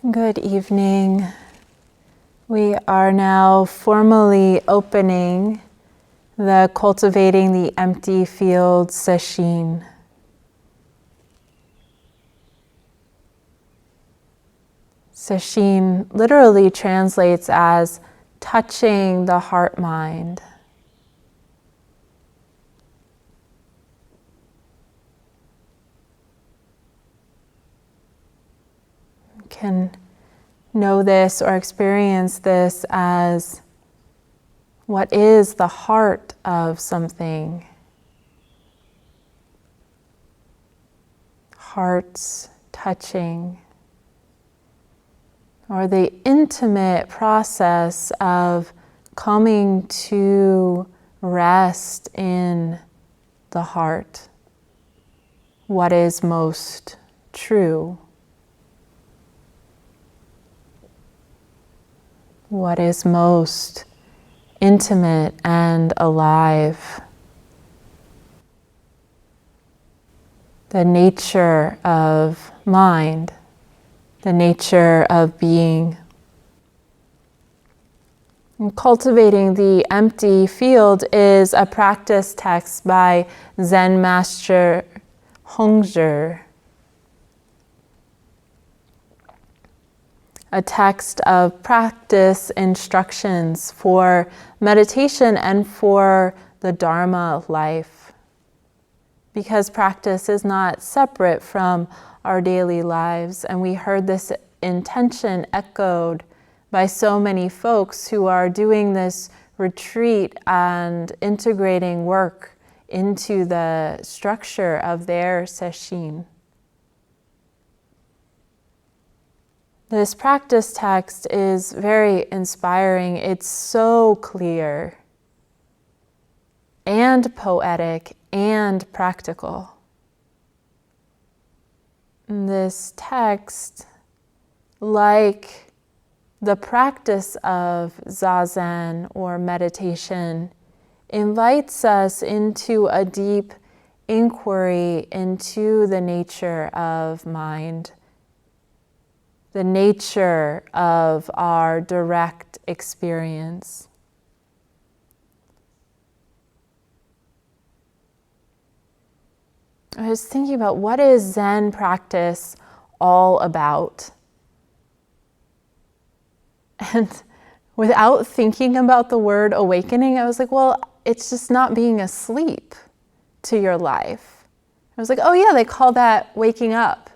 Good evening. We are now formally opening the Cultivating the Empty Field Sesshin. Sesshin literally translates as touching the heart-mind. Can know this or experience this as what is the heart of something. Hearts touching, or the intimate process of coming to rest in the heart. What is most true? What is most intimate and alive? The nature of mind, the nature of being. And Cultivating the Empty Field is a practice text by Zen Master Hongzhi. A text of practice instructions for meditation and for the Dharma life. Because practice is not separate from our daily lives, and we heard this intention echoed by so many folks who are doing this retreat and integrating work into the structure of their Sesshin. This practice text is very inspiring. It's so clear and poetic and practical. This text, like the practice of zazen or meditation, invites us into a deep inquiry into the nature of mind, the nature of our direct experience. I was thinking about, what is Zen practice all about? And without thinking about the word awakening, I was like, well, it's just not being asleep to your life. I was like, oh yeah, they call that waking up.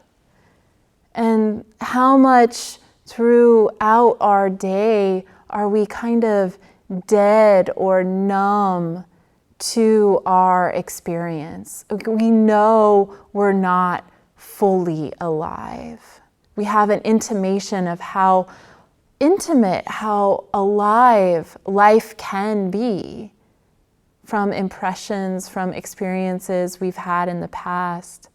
And how much throughout our day are we kind of dead or numb to our experience? We know we're not fully alive. We have an intimation of how intimate, how alive life can be from impressions, from experiences we've had in the past.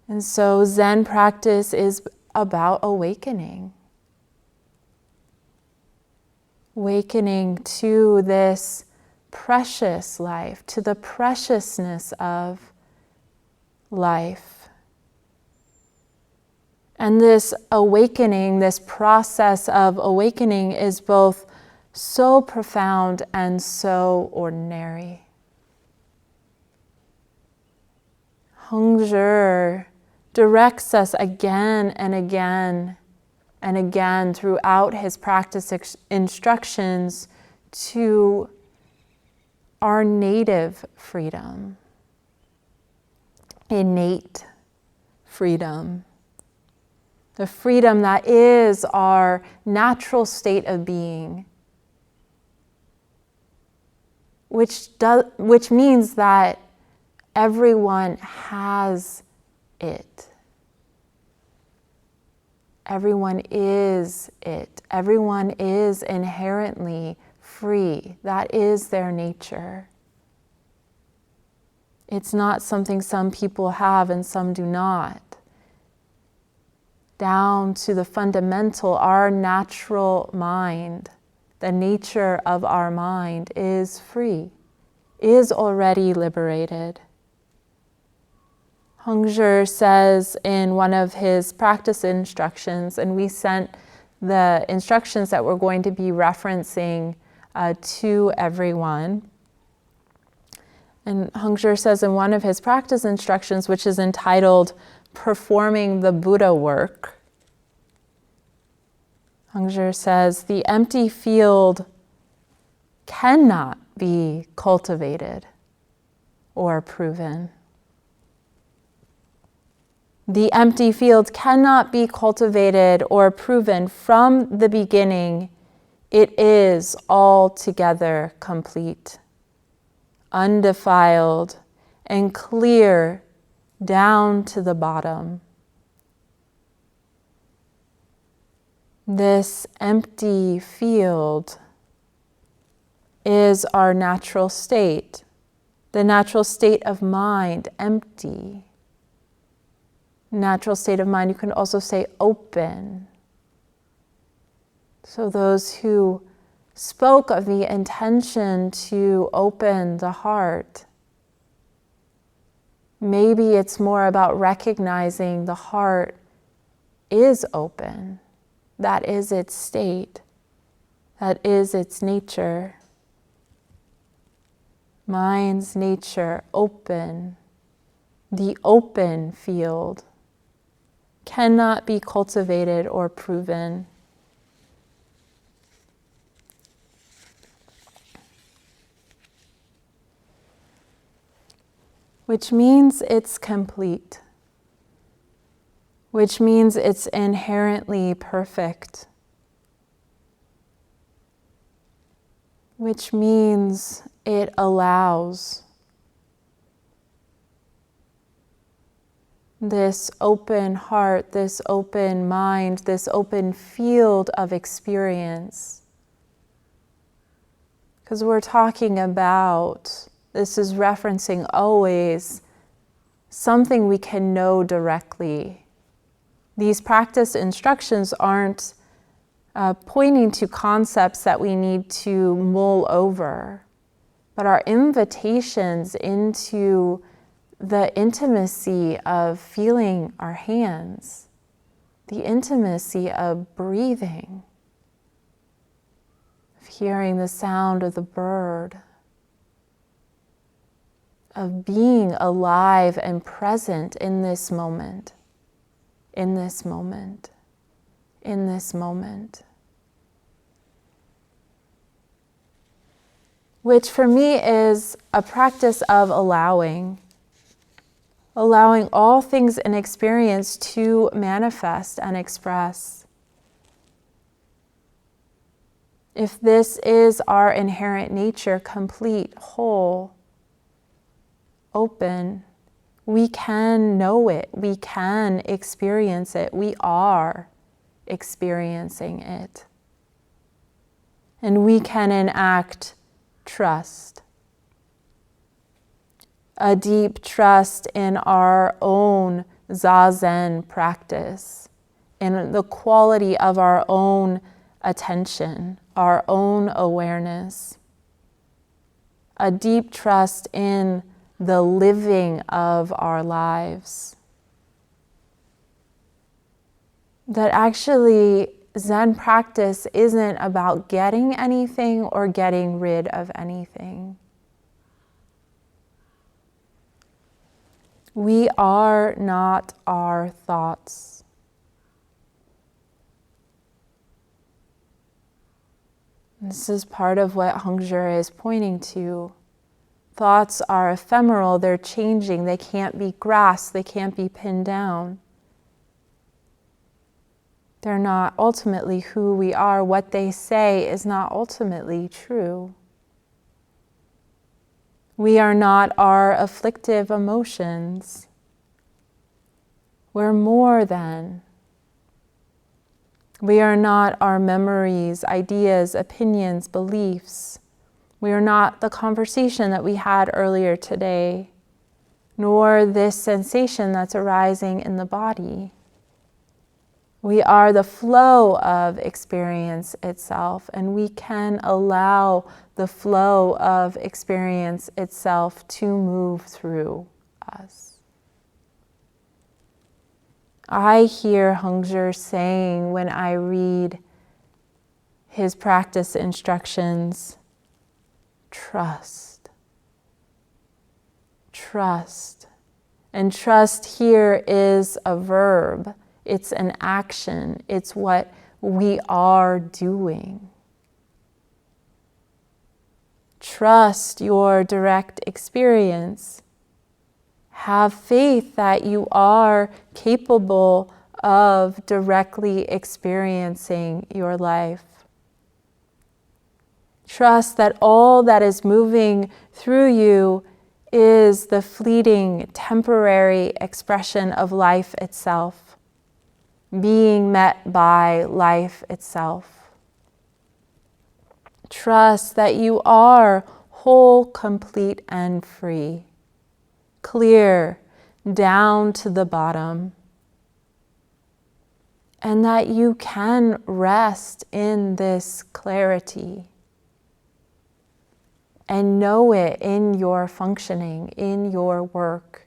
And so Zen practice is about awakening. Awakening to this precious life, to the preciousness of life. And this awakening, this process of awakening, is both so profound and so ordinary. Hongzhi directs us again and again and again throughout his practice instructions to our native freedom, innate freedom, the freedom that is our natural state of being, which means that everyone has it. Everyone is it. Everyone is inherently free. That is their nature. It's not something some people have and some do not. Down to the fundamental, our natural mind, the nature of our mind is free, is already liberated. Hongzhi says in one of his practice instructions, and we sent the instructions that we're going to be referencing to everyone. And Hongzhi says in one of his practice instructions, which is entitled Performing the Buddha Work, Hongzhi says, the empty field cannot be cultivated or proven. The empty field cannot be cultivated or proven. From the beginning, it is altogether complete, undefiled, and clear down to the bottom. This empty field is our natural state, the natural state of mind, empty. Natural state of mind, you can also say open. So those who spoke of the intention to open the heart, maybe it's more about recognizing the heart is open. That is its state. That is its nature. Mind's nature, open. The open field cannot be cultivated or proven. Which means it's complete. Which means it's inherently perfect. Which means it allows this open heart, this open mind, this open field of experience. Because we're talking about, this is referencing always something we can know directly. These practice instructions aren't pointing to concepts that we need to mull over, but are invitations into the intimacy of feeling our hands, the intimacy of breathing, of hearing the sound of the bird, of being alive and present in this moment, in this moment, in this moment. Which for me is a practice of allowing all things in experience to manifest and express. If this is our inherent nature, complete, whole, open, we can know it, we can experience it, we are experiencing it. And we can enact trust. A deep trust in our own Zazen practice, in the quality of our own attention, our own awareness. A deep trust in the living of our lives. That actually Zen practice isn't about getting anything or getting rid of anything. We are not our thoughts. This is part of what Hongzhi is pointing to. Thoughts are ephemeral, they're changing, they can't be grasped, they can't be pinned down. They're not ultimately who we are. What they say is not ultimately true. We are not our afflictive emotions. We're more than. We are not our memories, ideas, opinions, beliefs. We are not the conversation that we had earlier today, nor this sensation that's arising in the body. We are the flow of experience itself, and we can allow the flow of experience itself to move through us. I hear Hongzhi saying when I read his practice instructions, trust. Trust. And trust here is a verb. It's an action. It's what we are doing. Trust your direct experience. Have faith that you are capable of directly experiencing your life. Trust that all that is moving through you is the fleeting, temporary expression of life itself, being met by life itself. Trust that you are whole, complete, and free, clear down to the bottom, and that you can rest in this clarity and know it in your functioning, in your work,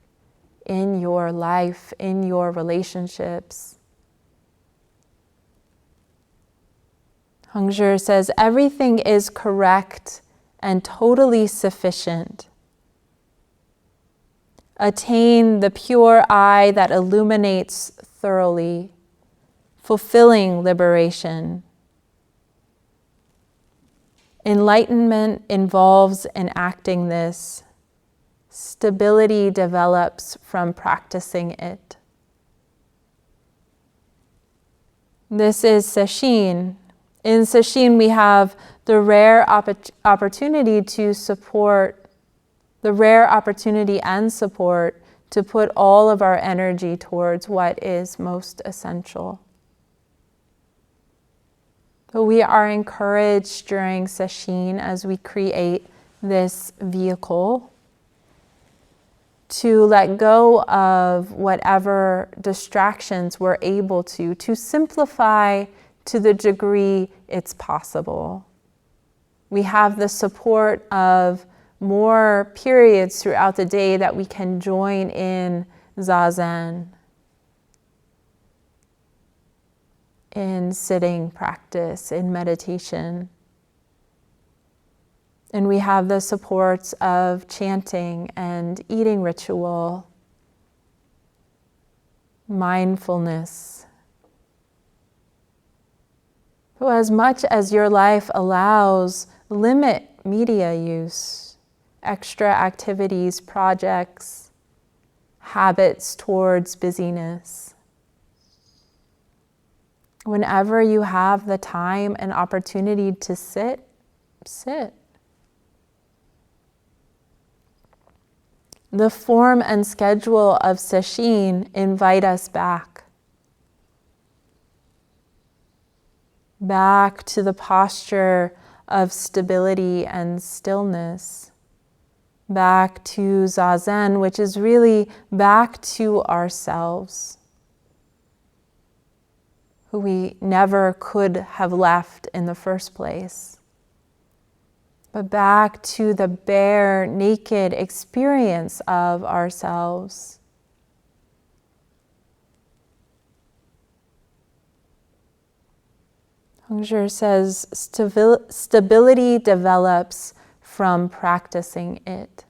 in your life, in your relationships. Hongzhi says, everything is correct and totally sufficient. Attain the pure eye that illuminates thoroughly, fulfilling liberation. Enlightenment involves enacting this. Stability develops from practicing it. This is Sesshin. In Sesshin, we have the rare opportunity to support, the rare opportunity and support to put all of our energy towards what is most essential. But we are encouraged during Sesshin, as we create this vehicle, to let go of whatever distractions we're able to simplify to the degree it's possible. We have the support of more periods throughout the day that we can join in Zazen, in sitting practice, in meditation. And we have the supports of chanting and eating ritual, mindfulness. So as much as your life allows, limit media use, extra activities, projects, habits towards busyness. Whenever you have the time and opportunity to sit, sit. The form and schedule of Sesshin invite us back to the posture of stability and stillness, back to Zazen, which is really back to ourselves, who we never could have left in the first place, but back to the bare, naked experience of ourselves. Hongzhi says, stability develops from practicing it.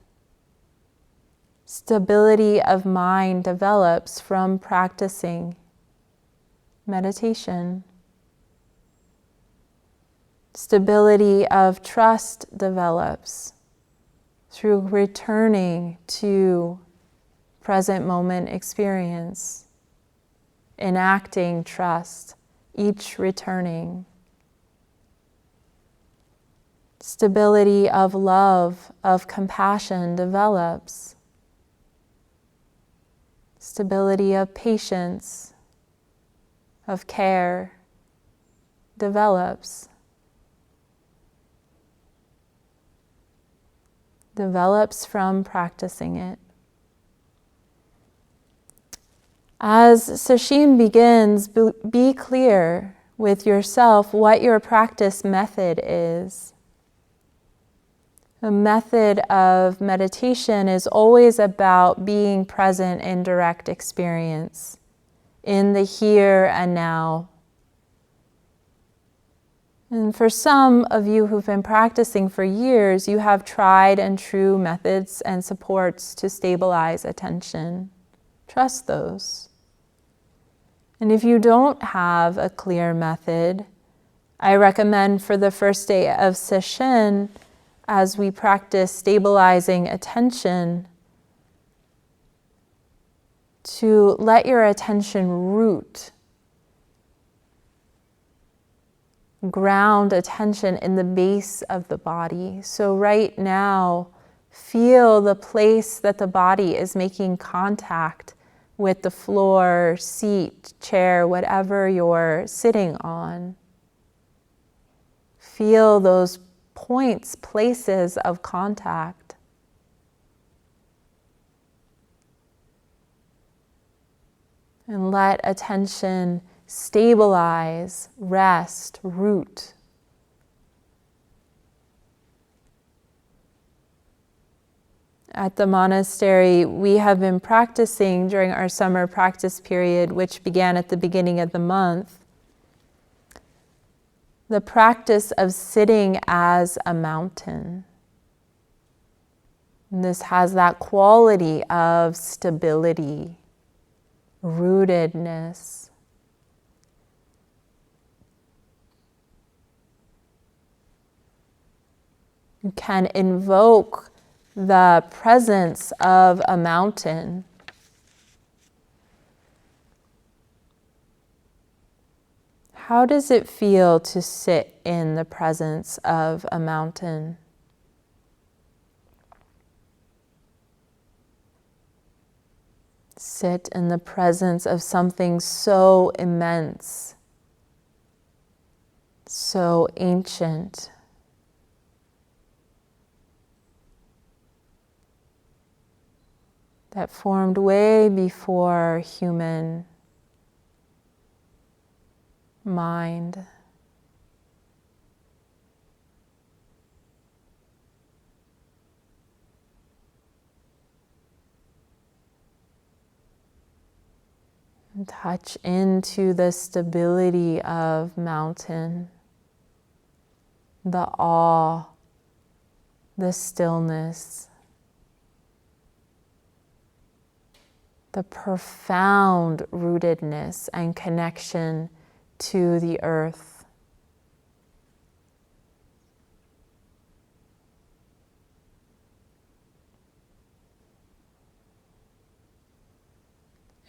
Stability of mind develops from practicing meditation. Stability of trust develops through returning to present moment experience, enacting trust, each returning. Stability of love, of compassion develops. Stability of patience, of care develops. Develops from practicing it. As Sesshin begins, be clear with yourself what your practice method is. The method of meditation is always about being present in direct experience, in the here and now. And for some of you who've been practicing for years, you have tried and true methods and supports to stabilize attention. Trust those. And if you don't have a clear method, I recommend for the first day of Sesshin, as we practice stabilizing attention, to let your attention root. Ground attention in the base of the body. So right now, feel the place that the body is making contact with the floor, seat, chair, whatever you're sitting on. Feel those points, places of contact. And let attention stabilize, rest, root. At the monastery, we have been practicing during our summer practice period, which began at the beginning of the month, the practice of sitting as a mountain. And this has that quality of stability, rootedness. You can invoke the presence of a mountain. How does it feel to sit in the presence of a mountain? Sit in the presence of something so immense, so ancient. That formed way before human mind. And touch into the stability of mountain, the awe, the stillness, the profound rootedness and connection to the earth.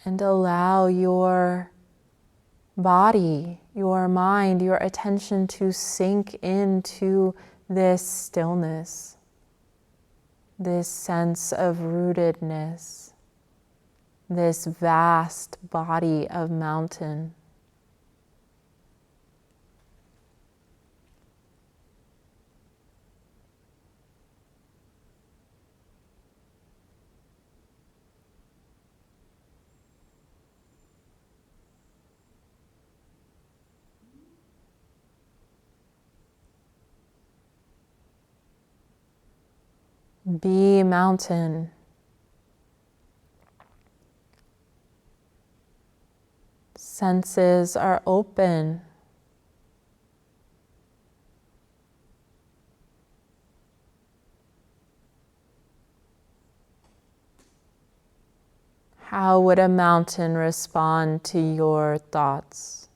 And allow your body, your mind, your attention to sink into this stillness, this sense of rootedness, this vast body of mountain. Be mountain. Senses are open. How would a mountain respond to your thoughts?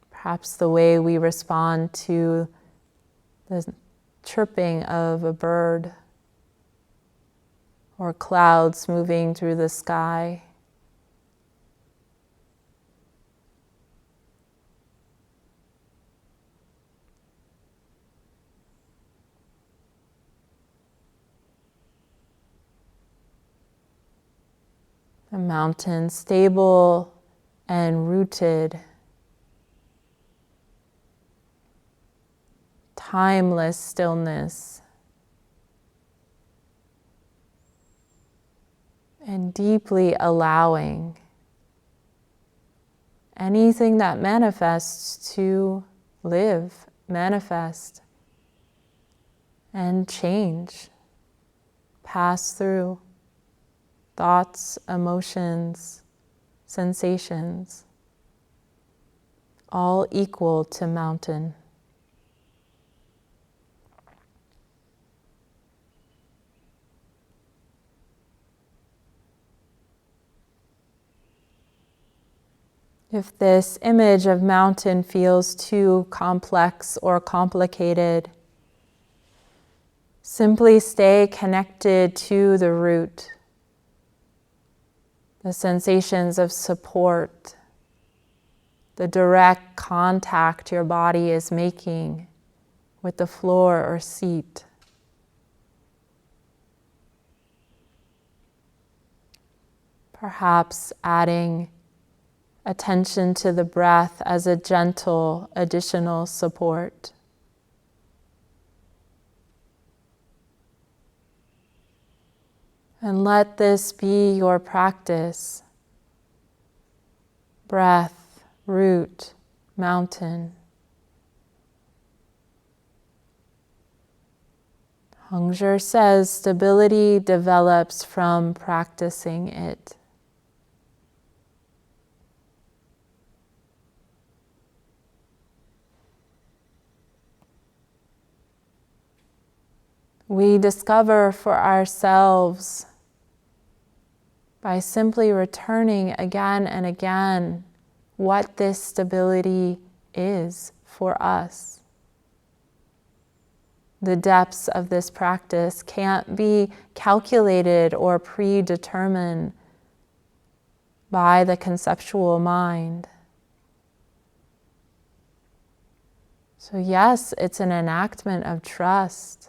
Perhaps the way we respond to the chirping of a bird or clouds moving through the sky. The mountain stable and rooted. Timeless stillness. And deeply allowing anything that manifests to live, manifest and change, pass through thoughts, emotions, sensations, all equal to mountain. If this image of mountain feels too complex or complicated, simply stay connected to the root, the sensations of support, the direct contact your body is making with the floor or seat. Perhaps adding attention to the breath as a gentle additional support. And let this be your practice. Breath, root, mountain. Hongzhi says stability develops from practicing it. We discover for ourselves by simply returning again and again what this stability is for us. The depths of this practice can't be calculated or predetermined by the conceptual mind. So yes, it's an enactment of trust.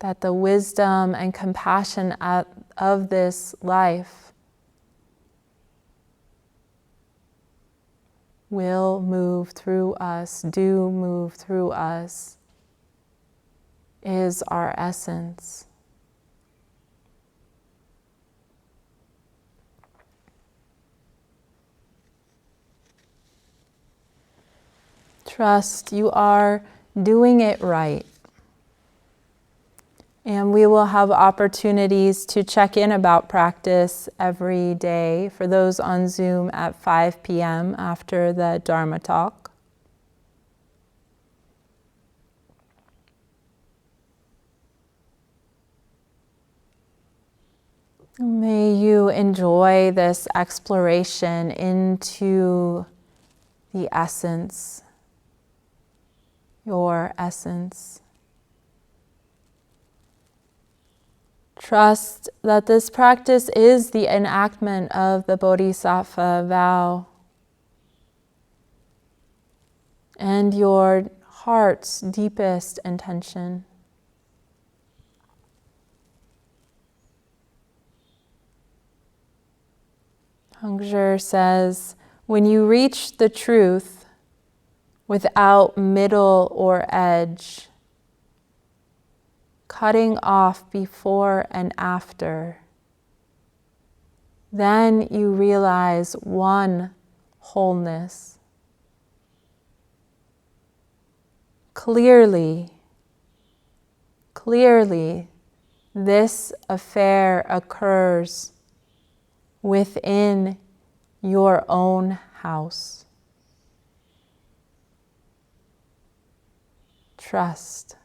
That the wisdom and compassion of this life will move through us, do move through us, is our essence. Trust you are doing it right. And we will have opportunities to check in about practice every day for those on Zoom at 5 p.m. after the Dharma talk. May you enjoy this exploration into the essence, your essence. Trust that this practice is the enactment of the Bodhisattva vow and your heart's deepest intention. Hongzhi says, when you reach the truth without middle or edge, cutting off before and after, then you realize one wholeness. Clearly, this affair occurs within your own house. Trust.